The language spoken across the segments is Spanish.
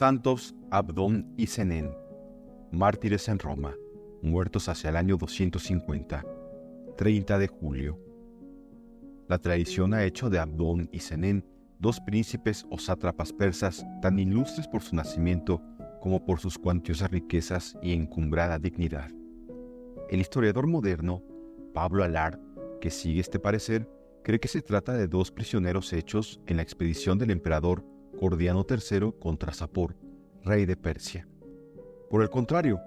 Santos Abdón y Zenén, mártires en Roma, muertos hacia el año 250, 30 de julio. La tradición ha hecho de Abdón y Zenén dos príncipes o sátrapas persas tan ilustres por su nacimiento como por sus cuantiosas riquezas y encumbrada dignidad. El historiador moderno, Pablo Alard, que sigue este parecer, cree que se trata de dos prisioneros hechos en la expedición del emperador Gordiano III contra Sapor, rey de Persia. Por el contrario,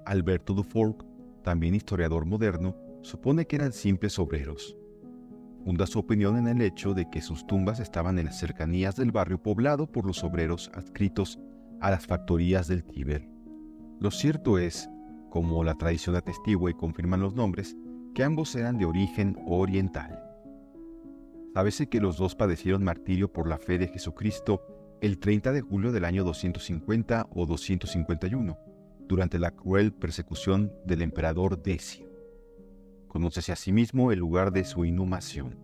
Alberto Dufour, también historiador moderno, supone que eran simples obreros. Funda su opinión en el hecho de que sus tumbas estaban en las cercanías del barrio poblado por los obreros adscritos a las factorías del Tíber. Lo cierto es, como la tradición atestigua y confirman los nombres, que ambos eran de origen oriental. Sábese que los dos padecieron martirio por la fe de Jesucristo el 30 de julio del año 250 o 251, durante la cruel persecución del emperador Decio. Conócese asimismo el lugar de su inhumación.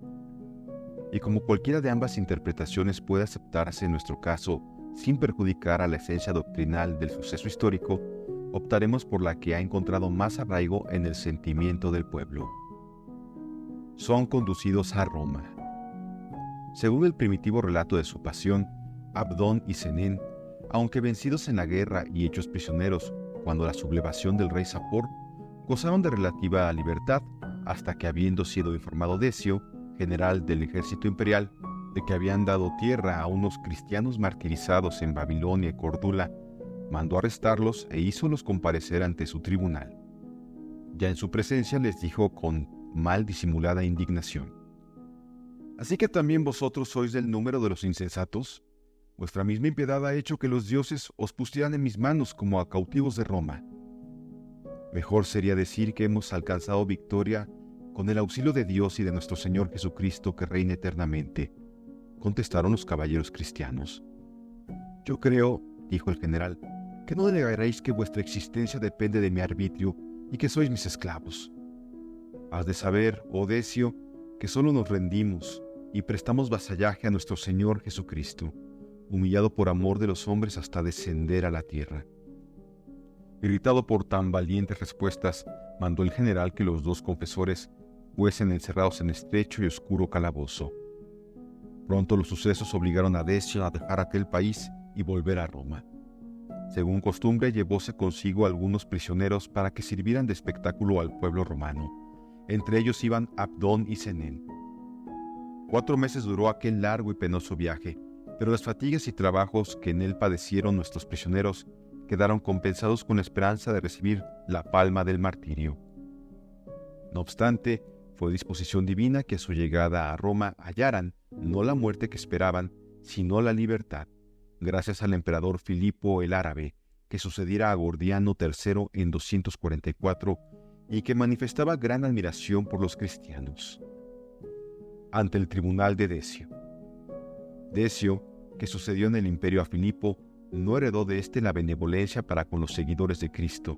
Y como cualquiera de ambas interpretaciones puede aceptarse en nuestro caso sin perjudicar a la esencia doctrinal del suceso histórico, optaremos por la que ha encontrado más arraigo en el sentimiento del pueblo. Son conducidos a Roma. Según el primitivo relato de su pasión, Abdón y Zenén, aunque vencidos en la guerra y hechos prisioneros cuando la sublevación del rey Sapor, gozaron de relativa libertad hasta que, habiendo sido informado Decio, general del ejército imperial, de que habían dado tierra a unos cristianos martirizados en Babilonia y Cordula, mandó arrestarlos e hízolos comparecer ante su tribunal. Ya en su presencia les dijo con mal disimulada indignación: ¿Así que también vosotros sois del número de los insensatos? Vuestra misma impiedad ha hecho que los dioses os pusieran en mis manos como a cautivos de Roma. Mejor sería decir que hemos alcanzado victoria con el auxilio de Dios y de nuestro Señor Jesucristo, que reina eternamente, contestaron los caballeros cristianos. Yo creo, dijo el general, que no negaréis que vuestra existencia depende de mi arbitrio y que sois mis esclavos. Has de saber, oh Decio, que solo nos rendimos y prestamos vasallaje a nuestro Señor Jesucristo, humillado por amor de los hombres hasta descender a la tierra. Irritado por tan valientes respuestas, mandó el general que los dos confesores fuesen encerrados en estrecho y oscuro calabozo. Pronto los sucesos obligaron a Decio a dejar aquel país y volver a Roma. Según costumbre, llevóse consigo algunos prisioneros para que sirvieran de espectáculo al pueblo romano. Entre ellos iban Abdón y Zenén. 4 meses duró aquel largo y penoso viaje, pero las fatigas y trabajos que en él padecieron nuestros prisioneros quedaron compensados con la esperanza de recibir la palma del martirio. No obstante, fue disposición divina que a su llegada a Roma hallaran no la muerte que esperaban, sino la libertad, gracias al emperador Filipo el Árabe, que sucediera a Gordiano III en 244 y que manifestaba gran admiración por los cristianos. Ante el tribunal de Decio. Decio, que sucedió en el imperio a Filipo, no heredó de éste la benevolencia para con los seguidores de Cristo.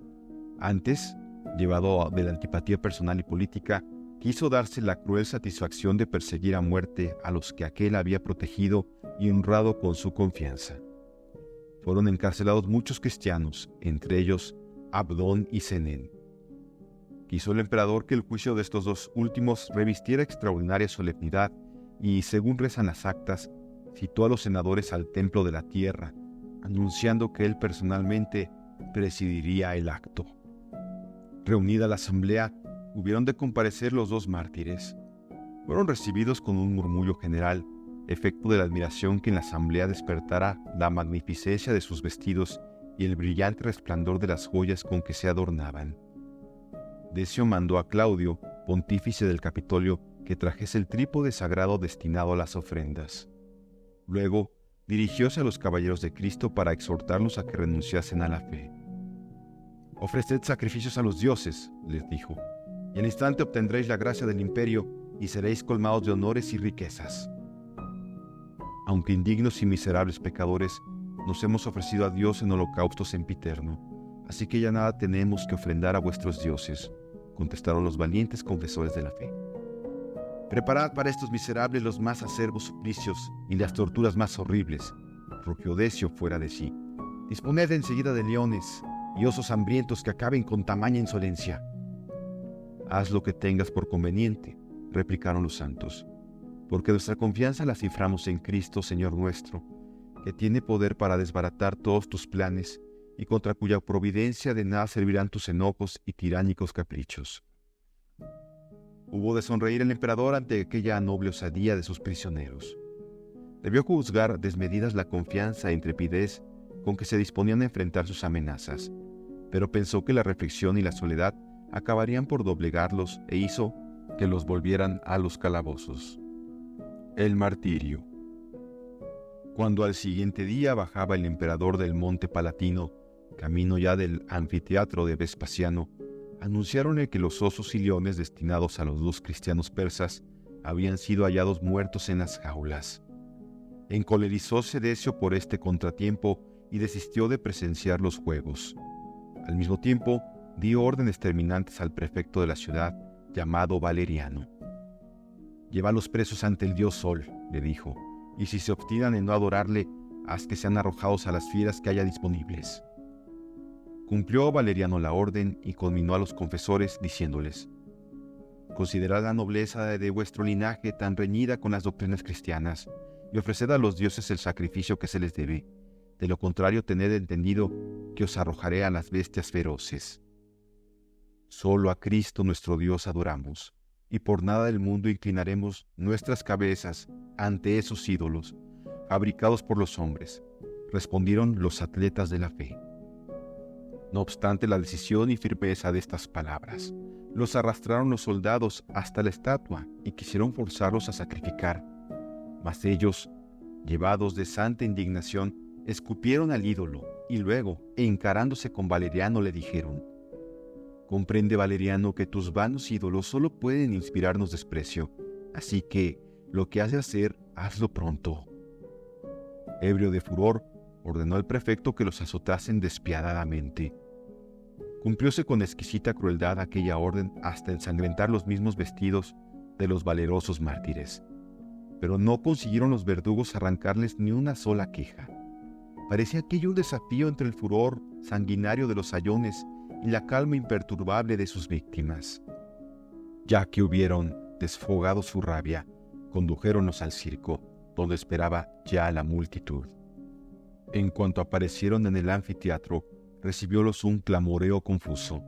Antes, llevado de la antipatía personal y política, quiso darse la cruel satisfacción de perseguir a muerte a los que aquél había protegido y honrado con su confianza. Fueron encarcelados muchos cristianos, entre ellos Abdón y Zenén. Quiso el emperador que el juicio de estos dos últimos revistiera extraordinaria solemnidad y, según rezan las actas, citó a los senadores al templo de la tierra, anunciando que él personalmente presidiría el acto. Reunida la asamblea, hubieron de comparecer los dos mártires. Fueron recibidos con un murmullo general, efecto de la admiración que en la asamblea despertara la magnificencia de sus vestidos y el brillante resplandor de las joyas con que se adornaban. Decio mandó a Claudio, pontífice del Capitolio, que trajese el trípode sagrado destinado a las ofrendas. Luego, dirigióse a los caballeros de Cristo para exhortarlos a que renunciasen a la fe. «Ofreced sacrificios a los dioses», les dijo, «y al instante obtendréis la gracia del imperio y seréis colmados de honores y riquezas. Aunque indignos y miserables pecadores, nos hemos ofrecido a Dios en holocausto sempiterno, así que ya nada tenemos que ofrendar a vuestros dioses», contestaron los valientes confesores de la fe. «Preparad para estos miserables los más acerbos suplicios y las torturas más horribles», rugió Decio fuera de sí. disponed enseguida de leones y osos hambrientos que acaben con tamaña insolencia. Haz lo que tengas por conveniente, replicaron los santos, porque nuestra confianza la ciframos en Cristo, Señor nuestro, que tiene poder para desbaratar todos tus planes y contra cuya providencia de nada servirán tus enojos y tiránicos caprichos. Hubo de sonreír el emperador ante aquella noble osadía de sus prisioneros. Debió juzgar desmedidas la confianza e intrepidez con que se disponían a enfrentar sus amenazas, pero pensó que la reflexión y la soledad acabarían por doblegarlos e hizo que los volvieran a los calabozos. El martirio. Cuando al siguiente día bajaba el emperador del Monte Palatino, camino ya del anfiteatro de Vespasiano, anunciaronle que los osos y leones destinados a los 2 cristianos persas habían sido hallados muertos en las jaulas. Encolerizóse Decio por este contratiempo y desistió de presenciar los juegos. Al mismo tiempo, dio órdenes terminantes al prefecto de la ciudad, llamado Valeriano. «Lleva a los presos ante el dios Sol», le dijo, «y si se obstinan en no adorarle, haz que sean arrojados a las fieras que haya disponibles». Cumplió Valeriano la orden y conminó a los confesores, diciéndoles: «Considerad la nobleza de vuestro linaje tan reñida con las doctrinas cristianas, y ofreced a los dioses el sacrificio que se les debe. De lo contrario, tened entendido que os arrojaré a las bestias feroces. Solo a Cristo nuestro Dios adoramos, y por nada del mundo inclinaremos nuestras cabezas ante esos ídolos, fabricados por los hombres», respondieron los atletas de la fe. No obstante la decisión y firmeza de estas palabras, los arrastraron los soldados hasta la estatua y quisieron forzarlos a sacrificar. Mas ellos, llevados de santa indignación, escupieron al ídolo y luego, encarándose con Valeriano, le dijeron: «Comprende, Valeriano, que tus vanos ídolos solo pueden inspirarnos desprecio, así que lo que has de hacer, hazlo pronto». Ebrio de furor, ordenó al prefecto que los azotasen despiadadamente. Cumplióse con exquisita crueldad aquella orden hasta ensangrentar los mismos vestidos de los valerosos mártires. Pero no consiguieron los verdugos arrancarles ni una sola queja. Parecía aquello un desafío entre el furor sanguinario de los sayones y la calma imperturbable de sus víctimas. Ya que hubieron desfogado su rabia, condujéronlos al circo, donde esperaba ya la multitud. En cuanto aparecieron en el anfiteatro, recibiólos un clamoreo confuso.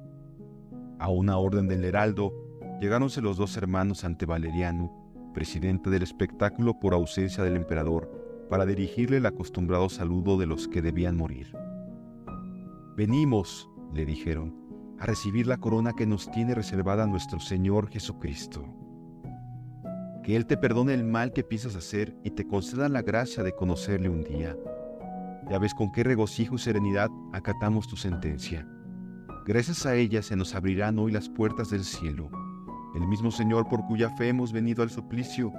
A una orden del heraldo, llegáronse los 2 hermanos ante Valeriano, presidente del espectáculo por ausencia del emperador, para dirigirle el acostumbrado saludo de los que debían morir. «Venimos», le dijeron, «a recibir la corona que nos tiene reservada nuestro Señor Jesucristo. Que Él te perdone el mal que piensas hacer y te conceda la gracia de conocerle un día. Ya ves con qué regocijo y serenidad acatamos tu sentencia. Gracias a ella se nos abrirán hoy las puertas del cielo. El mismo Señor por cuya fe hemos venido al suplicio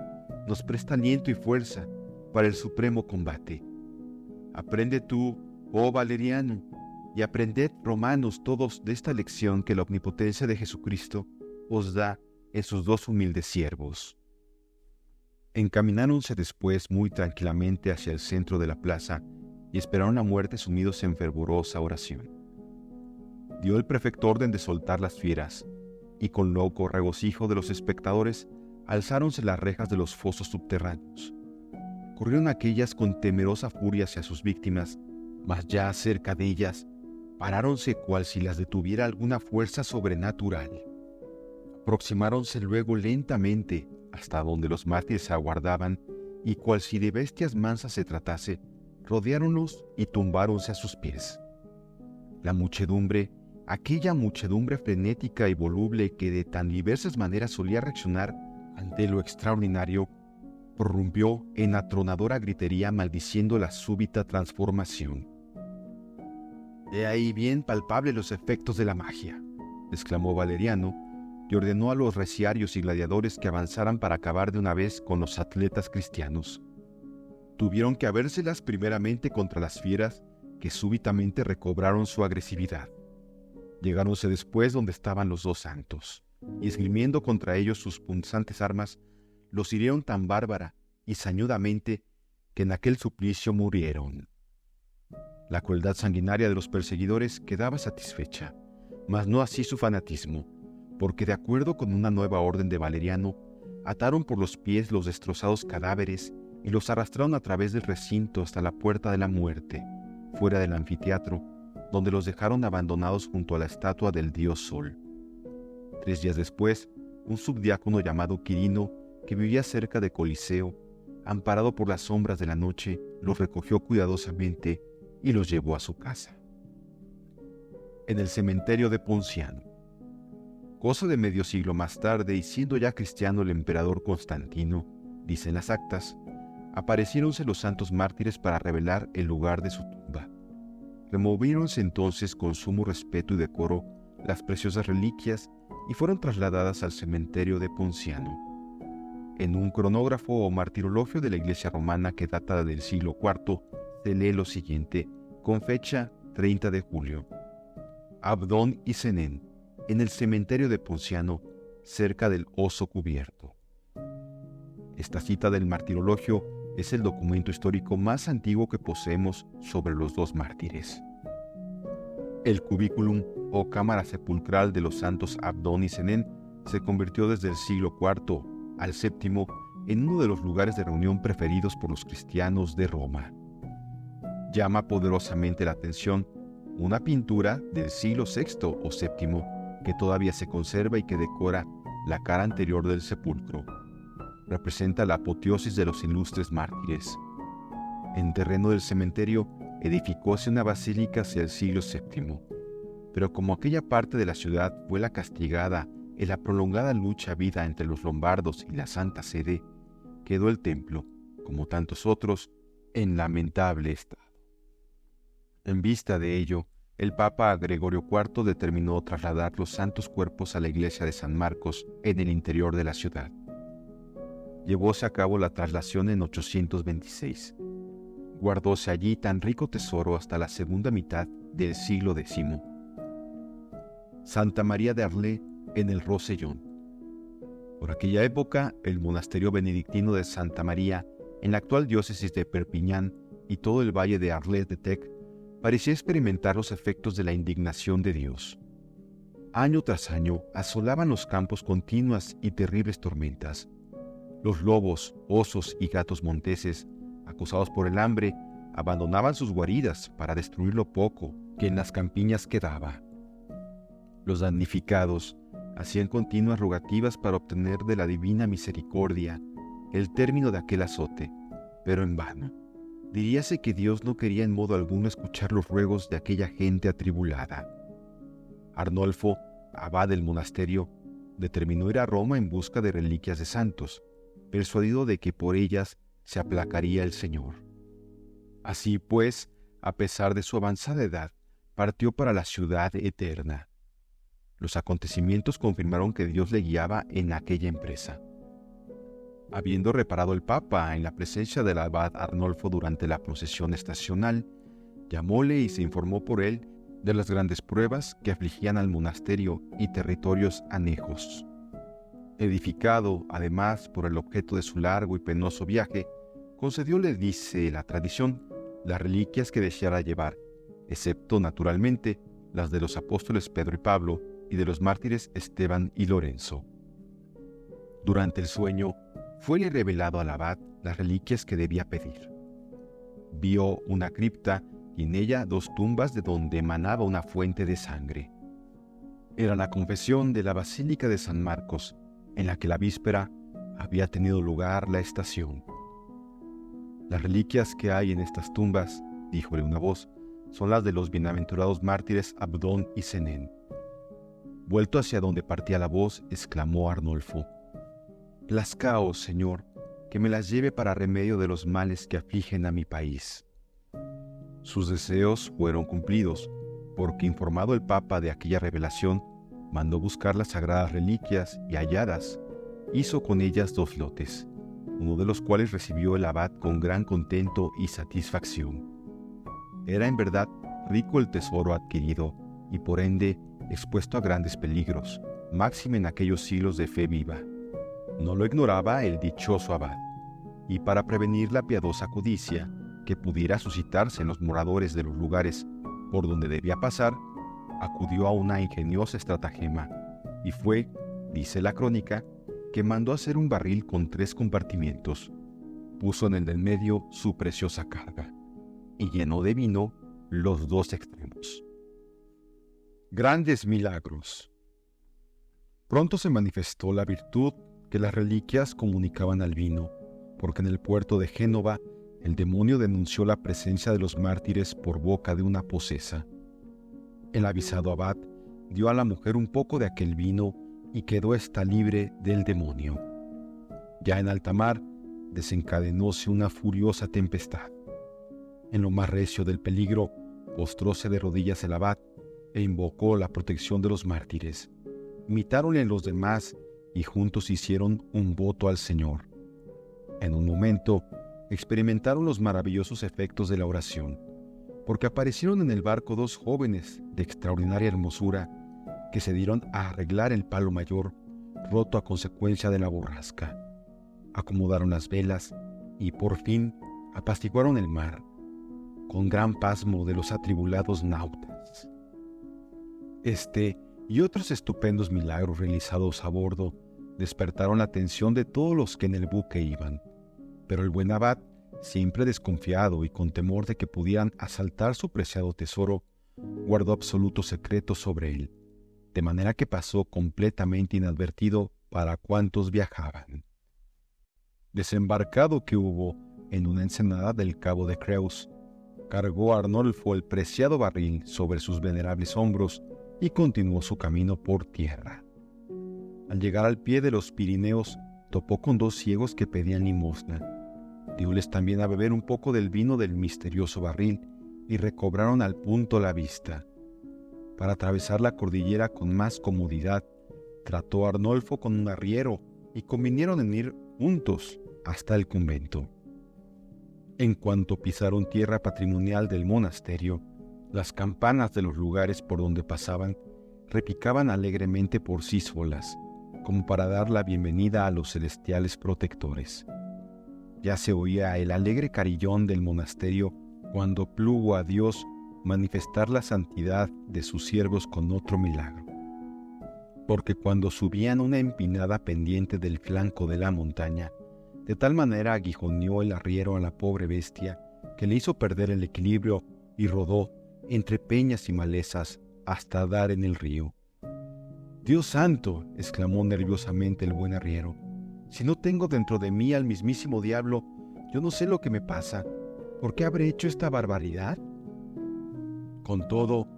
nos presta aliento y fuerza para el supremo combate. Aprende tú, oh Valeriano, y aprended, romanos todos, de esta lección que la omnipotencia de Jesucristo os da en sus 2 humildes siervos». Encamináronse después muy tranquilamente hacia el centro de la plaza y esperaron la muerte sumidos en fervorosa oración. Dio el prefecto orden de soltar las fieras, y con loco regocijo de los espectadores alzáronse las rejas de los fosos subterráneos. Corrieron aquellas con temerosa furia hacia sus víctimas, mas ya cerca de ellas, paráronse cual si las detuviera alguna fuerza sobrenatural. Aproximáronse luego lentamente hasta donde los mártires aguardaban, y cual si de bestias mansas se tratase, rodeáronlos y tumbáronse a sus pies. La muchedumbre, aquella muchedumbre frenética y voluble que de tan diversas maneras solía reaccionar ante lo extraordinario, prorrumpió en atronadora gritería maldiciendo la súbita transformación. «He ahí bien palpable los efectos de la magia», exclamó Valeriano, y ordenó a los reciarios y gladiadores que avanzaran para acabar de una vez con los atletas cristianos. Tuvieron que habérselas primeramente contra las fieras que súbitamente recobraron su agresividad. Llegáronse después donde estaban los 2 santos, y esgrimiendo contra ellos sus punzantes armas, los hirieron tan bárbara y sañudamente que en aquel suplicio murieron. La crueldad sanguinaria de los perseguidores quedaba satisfecha, mas no así su fanatismo, porque de acuerdo con una nueva orden de Valeriano, ataron por los pies los destrozados cadáveres y los arrastraron a través del recinto hasta la puerta de la muerte, fuera del anfiteatro, donde los dejaron abandonados junto a la estatua del dios Sol. 3 días después, un subdiácono llamado Quirino, que vivía cerca de Coliseo, amparado por las sombras de la noche, los recogió cuidadosamente y los llevó a su casa. En el cementerio de Ponciano. Cosa de medio siglo más tarde, y siendo ya cristiano el emperador Constantino, dicen las actas, apareciéronse los santos mártires para revelar el lugar de su tumba. Removiéronse entonces con sumo respeto y decoro las preciosas reliquias y fueron trasladadas al cementerio de Ponciano. En un cronógrafo o martirologio de la Iglesia romana que data del siglo IV, se lee lo siguiente, con fecha 30 de julio. Abdón y Senén, en el cementerio de Ponciano, cerca del Oso Cubierto. Esta cita del martirologio es el documento histórico más antiguo que poseemos sobre los dos mártires. El cubículum o cámara sepulcral de los santos Abdón y Senén se convirtió desde el siglo IV al VII en uno de los lugares de reunión preferidos por los cristianos de Roma. Llama poderosamente la atención una pintura del siglo VI o VII que todavía se conserva y que decora la cara anterior del sepulcro. Representa la apoteosis de los ilustres mártires. En terreno del cementerio edificóse una basílica hacia el siglo VII, pero como aquella parte de la ciudad fue la castigada en la prolongada lucha habida entre los lombardos y la Santa Sede, quedó el templo, como tantos otros, en lamentable estado. En vista de ello, el Papa Gregorio IV determinó trasladar los santos cuerpos a la iglesia de San Marcos en el interior de la ciudad. Llevóse a cabo la traslación en 826. Guardóse allí tan rico tesoro hasta la segunda mitad del siglo X. Santa María de Arlé en el Rosellón. Por aquella época, el monasterio benedictino de Santa María, en la actual diócesis de Perpiñán y todo el valle de Arles-de-Tec, parecía experimentar los efectos de la indignación de Dios. Año tras año asolaban los campos continuas y terribles tormentas. Los lobos, osos y gatos monteses, acosados por el hambre, abandonaban sus guaridas para destruir lo poco que en las campiñas quedaba. Los damnificados hacían continuas rogativas para obtener de la divina misericordia el término de aquel azote, pero en vano. Diríase que Dios no quería en modo alguno escuchar los ruegos de aquella gente atribulada. Arnolfo, abad del monasterio, determinó ir a Roma en busca de reliquias de santos, persuadido de que por ellas se aplacaría el Señor. Así pues, a pesar de su avanzada edad, partió para la ciudad eterna. Los acontecimientos confirmaron que Dios le guiaba en aquella empresa. Habiendo reparado el Papa en la presencia del abad Arnolfo durante la procesión estacional, llamóle y se informó por él de las grandes pruebas que afligían al monasterio y territorios anejos. Edificado, además, por el objeto de su largo y penoso viaje, concedióle, dice la tradición, las reliquias que deseara llevar, excepto, naturalmente, las de los apóstoles Pedro y Pablo y de los mártires Esteban y Lorenzo. Durante el sueño, fuele revelado al abad las reliquias que debía pedir. Vio una cripta y en ella 2 tumbas de donde emanaba una fuente de sangre. Era la confesión de la Basílica de San Marcos, en la que la víspera había tenido lugar la estación. Las reliquias que hay en estas tumbas, díjole una voz, son las de los bienaventurados mártires Abdón y Senén. Vuelto hacia donde partía la voz, exclamó Arnolfo: «Plazcaos, Señor, que me las lleve para remedio de los males que afligen a mi país». Sus deseos fueron cumplidos, porque informado el Papa de aquella revelación, mandó buscar las sagradas reliquias y halladas, hizo con ellas 2 lotes, uno de los cuales recibió el abad con gran contento y satisfacción. Era en verdad rico el tesoro adquirido y por ende expuesto a grandes peligros, máxime en aquellos siglos de fe viva. No lo ignoraba el dichoso abad, y para prevenir la piadosa codicia, que pudiera suscitarse en los moradores de los lugares por donde debía pasar, acudió a una ingeniosa estratagema y fue, dice la crónica, que mandó hacer un barril con 3 compartimientos, puso en el del medio su preciosa carga y llenó de vino los 2 extremos. Grandes milagros. Pronto se manifestó la virtud que las reliquias comunicaban al vino, porque en el puerto de Génova el demonio denunció la presencia de los mártires por boca de una posesa. El avisado abad dio a la mujer un poco de aquel vino y quedó ésta libre del demonio. Ya en alta mar desencadenóse una furiosa tempestad. En lo más recio del peligro, postróse de rodillas el abad e invocó la protección de los mártires. Imitáronle los demás y juntos hicieron un voto al Señor. En un momento experimentaron los maravillosos efectos de la oración, porque aparecieron en el barco 2 jóvenes de extraordinaria hermosura que se dieron a arreglar el palo mayor, roto a consecuencia de la borrasca. Acomodaron las velas y por fin apaciguaron el mar, con gran pasmo de los atribulados náutas. Este y otros estupendos milagros realizados a bordo despertaron la atención de todos los que en el buque iban, pero el buen abad, siempre desconfiado y con temor de que pudieran asaltar su preciado tesoro, guardó absoluto secreto sobre él, de manera que pasó completamente inadvertido para cuantos viajaban. Desembarcado que hubo en una ensenada del cabo de Creus, cargó Arnolfo el preciado barril sobre sus venerables hombros y continuó su camino por tierra. Al llegar al pie de los Pirineos, topó con 2 ciegos que pedían limosna. Dióles también a beber un poco del vino del misterioso barril y recobraron al punto la vista. Para atravesar la cordillera con más comodidad, trató Arnolfo con un arriero y convinieron en ir juntos hasta el convento. En cuanto pisaron tierra patrimonial del monasterio, las campanas de los lugares por donde pasaban repicaban alegremente por sí solas, como para dar la bienvenida a los celestiales protectores. Ya se oía el alegre carillón del monasterio cuando plugo a Dios manifestar la santidad de sus siervos con otro milagro. Porque cuando subían una empinada pendiente del flanco de la montaña, de tal manera aguijoneó el arriero a la pobre bestia que le hizo perder el equilibrio y rodó entre peñas y malezas hasta dar en el río. «¡Dios santo!», exclamó nerviosamente el buen arriero. «Si no tengo dentro de mí al mismísimo diablo, yo no sé lo que me pasa. ¿Por qué habré hecho esta barbaridad?». Con todo,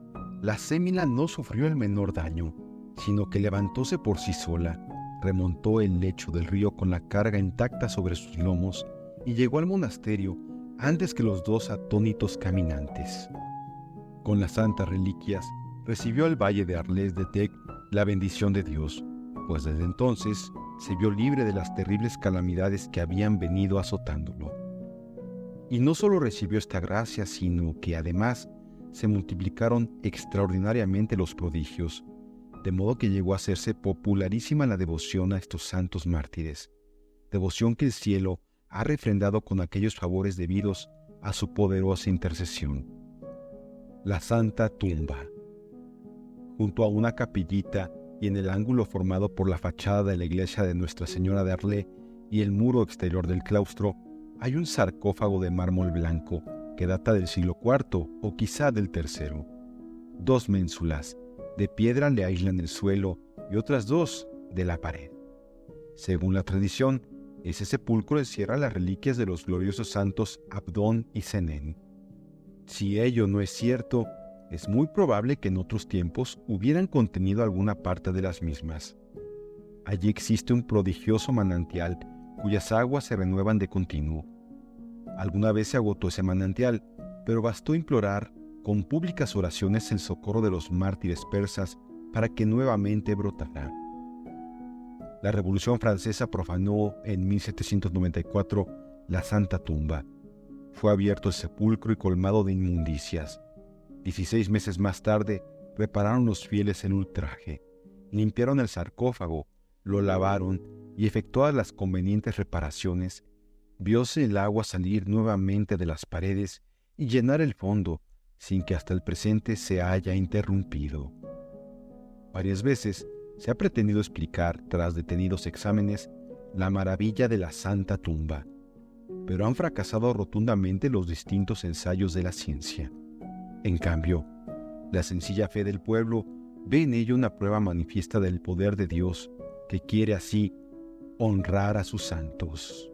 la sémila no sufrió el menor daño, sino que levantóse por sí sola, remontó el lecho del río con la carga intacta sobre sus lomos y llegó al monasterio antes que los 2 atónitos caminantes. Con las santas reliquias recibió el valle de Arles de Tec la bendición de Dios, pues desde entonces se vio libre de las terribles calamidades que habían venido azotándolo. Y no solo recibió esta gracia, sino que además se multiplicaron extraordinariamente los prodigios, de modo que llegó a hacerse popularísima la devoción a estos santos mártires, devoción que el cielo ha refrendado con aquellos favores debidos a su poderosa intercesión. La Santa Tumba. Junto a una capillita y en el ángulo formado por la fachada de la iglesia de Nuestra Señora de Arles y el muro exterior del claustro, hay un sarcófago de mármol blanco que data del siglo IV o quizá del III. 2 ménsulas de piedra le aíslan el suelo y otras 2 de la pared. Según la tradición, ese sepulcro encierra las reliquias de los gloriosos santos Abdón y Senén. Si ello no es cierto, es muy probable que en otros tiempos hubieran contenido alguna parte de las mismas. Allí existe un prodigioso manantial cuyas aguas se renuevan de continuo. Alguna vez se agotó ese manantial, pero bastó implorar con públicas oraciones el socorro de los mártires persas para que nuevamente brotara. La Revolución Francesa profanó en 1794 la Santa Tumba. Fue abierto el sepulcro y colmado de inmundicias. 16 meses más tarde repararon los fieles el ultraje, limpiaron el sarcófago, lo lavaron y efectuadas las convenientes reparaciones, vióse el agua salir nuevamente de las paredes y llenar el fondo, sin que hasta el presente se haya interrumpido. Varias veces se ha pretendido explicar, tras detenidos exámenes, la maravilla de la Santa Tumba, pero han fracasado rotundamente los distintos ensayos de la ciencia. En cambio, la sencilla fe del pueblo ve en ello una prueba manifiesta del poder de Dios, que quiere así honrar a sus santos.